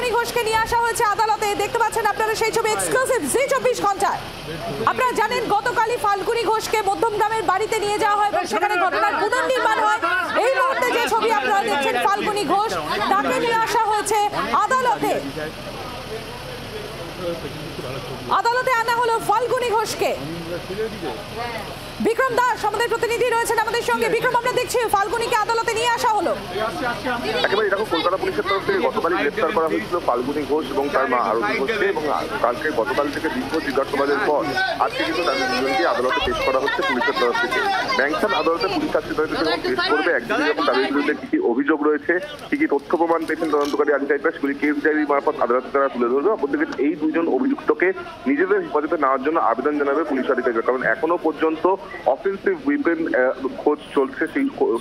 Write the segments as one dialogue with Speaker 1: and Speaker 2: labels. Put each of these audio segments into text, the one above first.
Speaker 1: ফাল্গুনী ঘোষকে নিয়ে আসা হয়েছে আদালতে। দেখতে পাচ্ছেন আপনারা সেই ছবি এক্সক্লুসিভ জি 24 ঘন্টায়। আপনারা জানেন গতকালই ফাল্গুনী ঘোষকে মধ্যমগ্রামের বাড়িতে নিয়ে যাওয়া হয় এবং সেখানে ঘটনার পুনর্নির্মাণ হয়। এই মুহূর্তে যে ছবি আপনারা দেখছেন ফাল্গুনী ঘোষ, তাকে নিয়ে আসা হয়েছে আদালতে। আদালতে আনা হলো ফাল্গুনী ঘোষকে। বিক্রম দাস আমাদের প্রতিনিধি রয়েছেন আমাদের সঙ্গে। বিক্রম, আমরা দেখছি ফাল্গুনীকে আদালতে নিয়ে আসা হলো।
Speaker 2: একেবারে দেখো, কলকাতা পুলিশের তরফ থেকে গতকালই গ্রেফতার করা হয়েছিল ফাল্গুনী ঘোষ এবং তার মা আরতি ঘোষকে, এবং গতকাল থেকে দীর্ঘ জিজ্ঞাসাবাদের পর আজকে কিন্তু তাদের দুজনকে আদালতে পেশ করা হচ্ছে পুলিশের তরফ থেকে। ব্যাংকশাল আদালতে পুলিশ আজকে তাদের পেশ করবে। একদিকে যখন তাদের বিরুদ্ধে কি কি অভিযোগ রয়েছে, কি কি তথ্য প্রমাণ পেয়েছেন তদন্তকারী আধিকারিকরা, সেগুলি কেস ডায়েরি মারফত আদালতে তারা তুলে ধরবে। অপরদিকে এই দুজন অভিযুক্তকে নিজেদের হেফাজতে নেওয়ার জন্য আবেদন জানাবে পুলিশ আধিকারিকরা, কারণ এখনো পর্যন্ত অফেন্সিভ ওয়েপেন খোঁজ চলছে,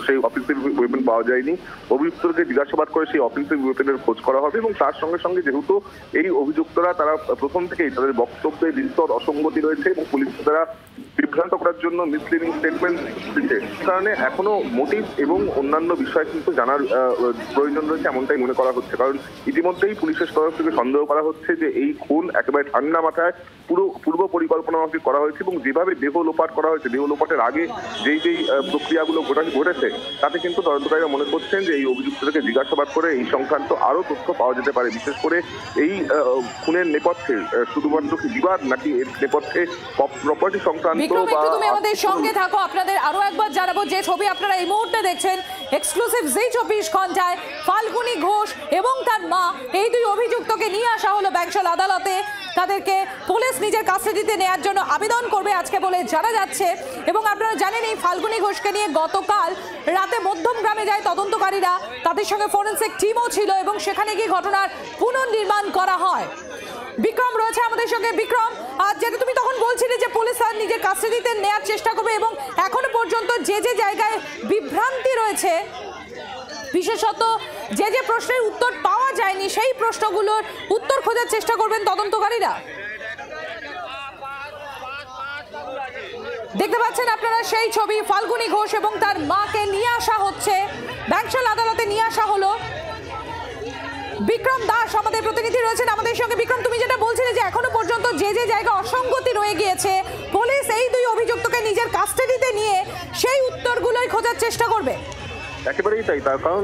Speaker 2: সেই অফেন্সিভ ওয়েপেন পাওয়া যায়নি। অভিযুক্তকে জিজ্ঞাসাবাদ করে সেই অফেন্সিভ ওয়েপেনের খোঁজ করা হবে, এবং তার সঙ্গে সঙ্গে যেহেতু এই অভিযুক্তরা তারা প্রথম থেকেই তাদের বক্তব্যে বিস্তর অসঙ্গতি রয়েছে এবং পুলিশ তারা বিভ্রান্ত করার জন্য মিসলিডিং স্টেটমেন্ট দিচ্ছে, কারণে এখনো মোটিভ এবং অন্যান্য বিষয় কিন্তু জানার প্রয়োজন রয়েছে, এমনটাই মনে করা হচ্ছে। কারণ ইতিমধ্যেই পুলিশের তরফ থেকে সন্দেহ করা হচ্ছে যে এই খুন একেবারে ঠান্ডা মাথায় পূর্ব পরিকল্পনা মাফিক করা হয়েছে, এবং যেভাবে দেহ লোপাট করা হয়েছে, দেহ লোপাটের আগে যেই প্রক্রিয়াগুলো ঘটেছে, তাতে কিন্তু তদন্তকারীরা মনে করছেন যে এই অভিযুক্তদেরকে জিজ্ঞাসাবাদ করে এই সংক্রান্ত আরো তথ্য পাওয়া যেতে পারে। বিশেষ করে এই খুনের নেপথ্যে শুধুমাত্র কি বিবাদ, নাকি এর নেপথ্যে প্রপার্টি সংক্রান্ত।
Speaker 1: তুমি আমাদের সঙ্গে থাকো, আপনাদের আরো একবার জানাবো যে ছবি আপনারা এই মুহূর্তে দেখছেন এক্সক্লুসিভ জি 24 ঘন্টায়। ফাল্গুনী ঘোষ এবং তার মা, এই দুই অভিযুক্তকে নিয়ে আসা হলো ব্যাংকশাল আদালতে। তাদেরকে পুলিশ নিজের কাস্টাডিতে নেওয়ার জন্য আবেদন করবে আজকে বলে জানা যাচ্ছে। এবং আপনারা জানেন এই ফাল্গুনী ঘোষকে নিয়ে গতকাল রাতে মধ্যমগ্রামে যায় তদন্তকারীরা, তাদের সঙ্গে ফরেনসিক টিমও ছিল এবং সেখানে গিয়ে ঘটনার পুনর্নির্মাণ করা হয়। বিক্রম রয়েছে আমাদের সঙ্গে। বিক্রম, যেটা তুমি তখন বলছিলে যে পুলিশ আর নিজের কাস্টাডিতে নেওয়ার চেষ্টা করবে এবং এখনো পর্যন্ত যে যে জায়গায় বিভ্রান্তি রয়েছে, বিশেষত যে যে প্রশ্নের উত্তর পাওয়া যায়নি, সেই প্রশ্নগুলোর উত্তর খোঁজার চেষ্টা করবেন তদন্তকারীরা। দেখতে পাচ্ছেন আপনারা সেই ছবি, ফাল্গুনী ঘোষ এবং তার মাকে নিয়ে আসা হচ্ছে ব্যাংকশাল আদালতে, নিয়ে আসা হলো। বিক্রম দাস আমাদের প্রতিনিধি রয়েছেন আমাদের সঙ্গে। বিক্রম, তুমি যেটা বলছিলে যে এখনো পর্যন্ত যে যে জায়গায় অসঙ্গতি রয়ে গিয়েছে, পুলিশ এই দুই অভিযুক্তকে নিজের কাস্টাডিতে নিয়ে সেই উত্তরগুলোই খোঁজার চেষ্টা করবে।
Speaker 2: একেবারেই তাই, তার কারণ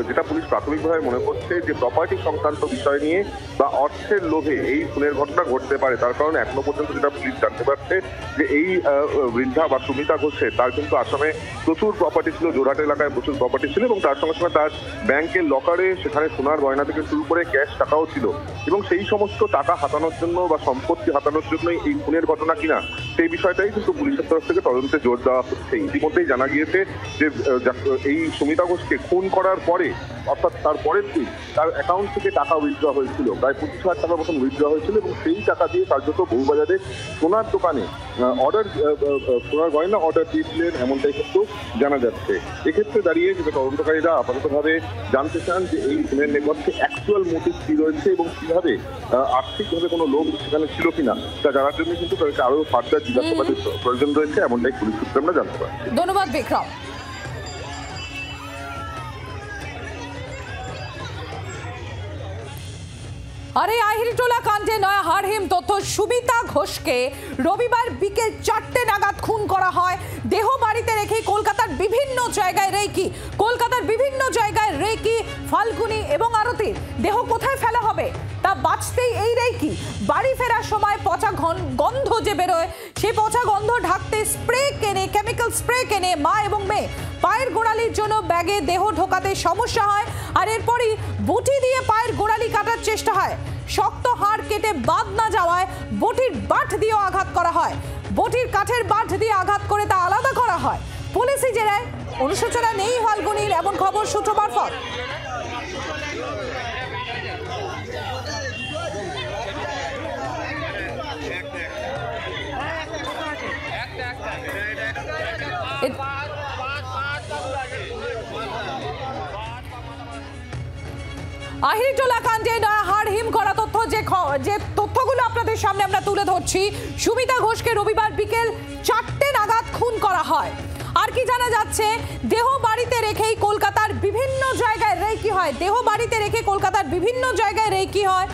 Speaker 2: যেটা পুলিশ প্রাথমিকভাবে মনে করছে যে প্রপার্টি সংক্রান্ত বিষয় নিয়ে বা অর্থের লোভে এই খুনের ঘটনা ঘটতে পারে। তার কারণ এখনো পর্যন্ত যেটা পুলিশ জানতে পারছে যে এই বৃদ্ধা বা সুমিতা ঘোষের, তার কিন্তু আসামে প্রচুর প্রপার্টি ছিল, জোরহাট এলাকায় প্রচুর প্রপার্টি ছিল, এবং তার সঙ্গে সঙ্গে তার ব্যাংকের লকারে সেখানে সোনার গয়না থেকে শুরু করে ক্যাশ টাকাও ছিল, এবং সেই সমস্ত টাকা হাতানোর জন্য বা সম্পত্তি হাতানোর জন্যই এই খুনের ঘটনা কিনা, সেই বিষয়টাই কিন্তু পুলিশের তরফ থেকে তদন্তে জোর দেওয়া হচ্ছে। ইতিমধ্যেই জানা গিয়েছে যে এই সুমিতা ঘোষকে খুন করার পরে, অর্থাৎ তার পরের দিন তার অ্যাকাউন্ট থেকে টাকা উইথড্র হয়েছিল, প্রায় 25,000 টাকার মতন উইথড্র হয়েছিল, এবং সেই টাকা দিয়ে কার্যত বউবাজারে সোনার দোকানে সোনার গয়না অর্ডার দিয়েছিলেন, এমনটাই কিন্তু জানা যাচ্ছে। এক্ষেত্রে দাঁড়িয়ে যেটা তদন্তকারীরা আপাততভাবে জানতে চান যে এই খুনের নেপথ্যে অ্যাকচুয়াল মোটিভ কি রয়েছে এবং কিভাবে আর্থিকভাবে কোনো লোক সেখানে ছিল কিনা, তা জানার জন্য কিন্তু তাদেরকে আরো ফার্দার জিজ্ঞাসাবাদের প্রয়োজন রয়েছে, এমনটাই পুলিশ সূত্রে আমরা জানতে পারছি।
Speaker 1: ধন্যবাদ বিক্রম। আর এই আহিরিটোলা কাণ্ডে নয়া হাড়হিম তথ্য, সুমিতা ঘোষকে রবিবার বিকেল 4টে নাগাদ খুন করা হয়। দেহ বাড়িতে রেখে কলকাতার বিভিন্ন জায়গায় রেকি, ফাল্গুনী এবং আরতির দেহ কোথায় ফেলা হবে তা বাঁচতেই এই রেকি বাড়ি ফেরার সময় পচা গন্ধ যে বেরোয়, সেই পচা গন্ধ ঢাকতে কেমিক্যাল স্প্রে কেনে মা এবং মেয়ে। পায়ের গোড়ালির জন্য ব্যাগে দেহ ঢোকাতে সমস্যা হয়, আর এরপরই বটি দিয়ে পায়ের গোড়ালি কাটার চেষ্টা হয়। শক্ত হাড় কেটে বাদ না যাওয়ায় বটির বাট দিয়েও আঘাত করা হয়। বটির কাঠের বাট দিয়ে আঘাত করে তা আলাদা করা হয়। পুলিশি জেরায় অনুশোচনা নেই ফাল্গুনীর, এমন খবর সূত্র মারফত। আহিরিটোলা কাণ্ডে নয়া হাড়হিম করা তথ্য, যে তথ্যগুলো আপনাদের সামনে আমরা তুলে ধরছি। সুমিতা ঘোষকে রবিবার বিকেল 4টে নাগাদ খুন করা হয়। আর কি জানা যাচ্ছে, দেহ বাড়িতে রেখেই কলকাতার বিভিন্ন জায়গায় রেকি হয়। দেহ বাড়িতে রেখে কলকাতার বিভিন্ন জায়গায় রেকি হয়।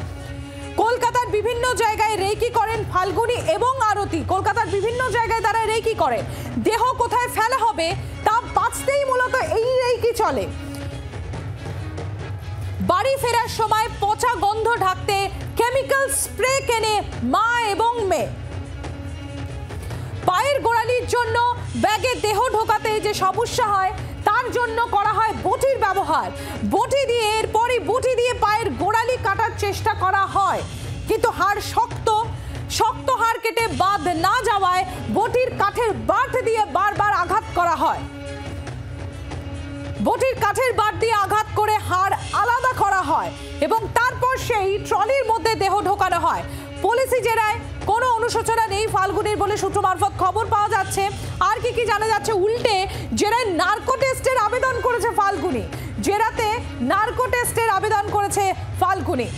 Speaker 1: কলকাতার বিভিন্ন জায়গায় রেকি করেন ফাল্গুনী এবং আরতি। কলকাতার বিভিন্ন জায়গায় তারা রেকি করেন। দেহ কোথায় ফেলা হবে তা বাঁচতেই মূলত এই রেকি চলে। বাড়ি ফেরার সময় পচা গন্ধ ঢাকতে কেমিক্যাল স্প্রে কেনে মা এবং মেয়ে। পায়ের গোড়ালির জন্য ব্যাগে দেহ ঢোকাতে যে সমস্যা হয় তার জন্য করা হয় বটির ব্যবহার। বটি দিয়ে এরপরই বটি দিয়ে পায়ের গোড়ালি কাটার চেষ্টা করা হয়, কিন্তু হাড় শক্ত হাড় কেটে বাদ না যাওয়ায় বটির কাঠের বাট দিয়ে বারবার আঘাত করা হয়। বটির কাঠের বাট দিয়ে আঘাত করে হাড় আলাদা করা হয় এবং তারপর সেই ট্রলির মধ্যে দেহ ঢোকানো হয়। পুলিশি জেরায় কোনো অনুশোচনা নেই ফাল্গুনীর বলে সূত্র মারফত খবর পাওয়া যাচ্ছে। আর কি জানা যাচ্ছে, উল্টে জেরায় নার্কো টেস্টের আবেদন করেছে ফাল্গুনী। জেরাতে নার্কো টেস্টের আবেদন করেছে ফাল্গুনী।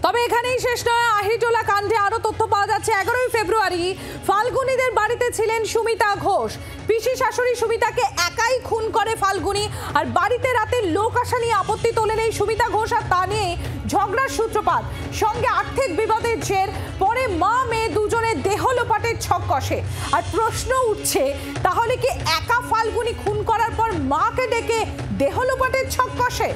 Speaker 1: তবে এখানেই শেষ নয়, আহিরিটোলা কাণ্ডে আরো তথ্য পাওয়া যাচ্ছে। 11ই ফেব্রুয়ারি ফাল্গুনীদের বাড়িতে ছিলেন সুমিতা ঘোষ। পিসি শাশুড়ি সুমিতাকে একাই খুন করে ফাল্গুনী, আর বাড়িতে রাতে লোক আসা নিয়ে আপত্তি তোলেন এই সুমিতা ঘোষ, আর তা নিয়ে ঝগড়ার সূত্রপাত। সঙ্গে আর্থিক বিবাদের জের পরে মা মেয়ে দুজনের দেহ লোপাটের ছক কষে। আর প্রশ্ন উঠছে, তাহলে কি একা ফাল্গুনী খুন করার পর মাকে ডেকে দেহ লোপাটের ছক কষে?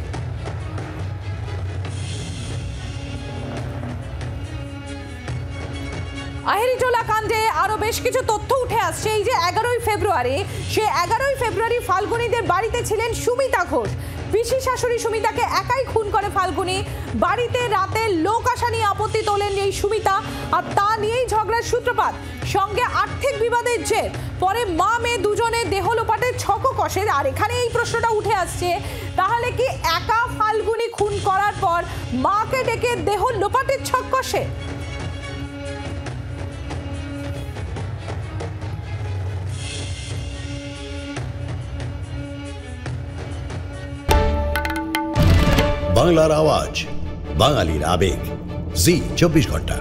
Speaker 1: আহিরিটোলা কাণ্ডে আরো বেশ কিছু তথ্য উঠে আসছে। এই যে 11ই ফেব্রুয়ারি, সে 11ই ফেব্রুয়ারি ফাল্গুনীদের বাড়িতে ছিলেন সুমিতা ঘোষ। পিসি শাশুড়ি সুমিতাকে একাই খুন করে ফাল্গুনী। বাড়িতে রাতে লোক আসা নিয়ে আপত্তি তোলেন এই সুমিতা, আর তা নিয়েই ঝগড়ার সূত্রপাত। সঙ্গে আর্থিক বিবাদের জের পরে মা মেয়ে দুজনে দেহ লোপাটের ছকও কষে। আর এখানে এই প্রশ্নটা উঠে আসছে, তাহলে কি একা ফাল্গুনী খুন করার পর মাকে ডেকে দেহ লোপাটের ছক কষে?
Speaker 3: বাংলার আওয়াজ, বাঙালির আবেগ, জি 24 ঘন্টা।